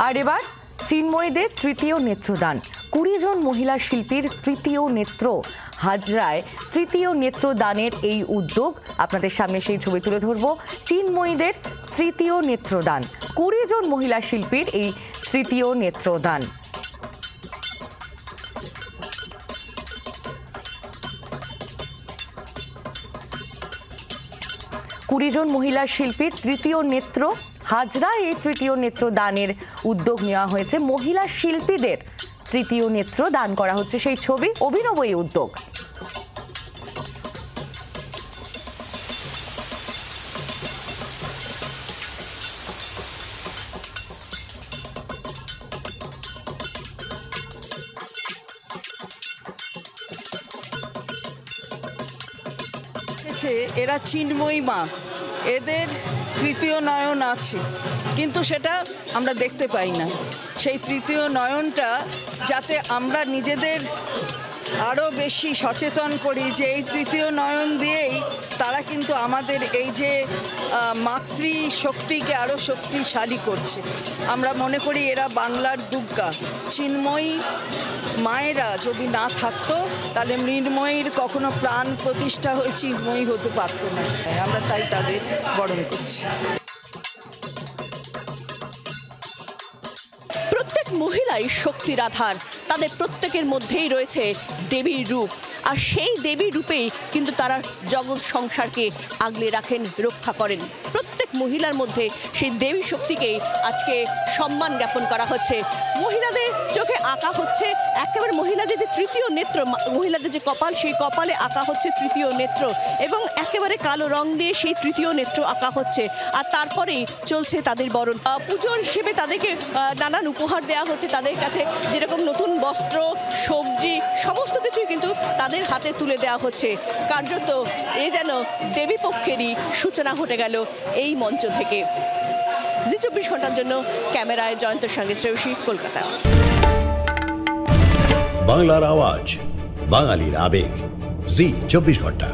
আর এবার চিন্ময়ীদের তৃতীয় নেত্রদান। 20 জন মহিলা শিল্পীর তৃতীয় নেত্র হাজরায় তৃতীয় নেত্রদানের এই উদ্যোগ আপনাদের সামনে সেই ছবি তুলে ধরব। চিন্ময়ীদের তৃতীয় নেত্রদান, 20 জন মহিলা শিল্পীর এই তৃতীয় নেত্রদান। কুড়ি জন মহিলা শিল্পীর তৃতীয় নেত্র হাজরায় এই তৃতীয় নেত্র দানের উদ্যোগ নেওয়া হয়েছে। মহিলা শিল্পীদের তৃতীয় নেত্র দান করা হচ্ছে সেই ছবি, অভিনব এই উদ্যোগ। এরা চিন্ময়ী মা, এদের তৃতীয় নয়ন আছে, কিন্তু সেটা আমরা দেখতে পাই না। সেই তৃতীয় নয়নটা যাতে আমরা নিজেদের আরও বেশি সচেতন করি যে এই তৃতীয় নয়ন দিয়েই তারা কিন্তু আমাদের এই যে মাতৃশক্তিকে আরও শক্তিশালী করছে। আমরা মনে করি এরা বাংলার দুর্গা। চিন্ময়ী মায়েরা যদি না থাকতো তাহলে মৃন্ময়ীর কখনো প্রাণ প্রতিষ্ঠা হয়ে চিন্ময়ী হতে পারত না। আমরা তাই তাদের বরণ করছি। প্রত্যেক মহিলাই শক্তির আধার, তাদের প্রত্যেকের মধ্যেই রয়েছে দেবীর রূপ, আর সেই দেবী রূপেই কিন্তু তারা জগৎ সংসারকে আগলে রাখেন, রক্ষা করেন। প্রত্যেক মহিলার মধ্যে সেই দেবী শক্তিকেই আজকে সম্মান জ্ঞাপন করা হচ্ছে। মহিলাদের চোখে আঁকা হচ্ছে একেবারে মহিলাদের যে তৃতীয় নেত্র, মহিলাদের যে কপাল, সেই কপালে আঁকা হচ্ছে তৃতীয় নেত্র, এবং একেবারে কালো রং দিয়ে সেই তৃতীয় নেত্র আঁকা হচ্ছে। আর তারপরেই চলছে তাদের বরণ। পুজোর হিসেবে তাদেরকে নানান উপহার দেওয়া হচ্ছে, তাদের কাছে যেরকম নতুন বস্ত্র, সবজি, সমস্ত কিছুই কিন্তু তাদের হাতে তুলে দেওয়া হচ্ছে। কার্যত এ যেন দেবী পক্ষেরই সূচনা ঘটে গেল এই মঞ্চ থেকে। জি 24 ঘন্টার জন্য ক্যামেরায় জয়ন্তের সঙ্গে শ্রেয়সী, কলকাতা। বাংলার আওয়াজ, বাঙালির আবেগ, জি 24 ঘন্টা।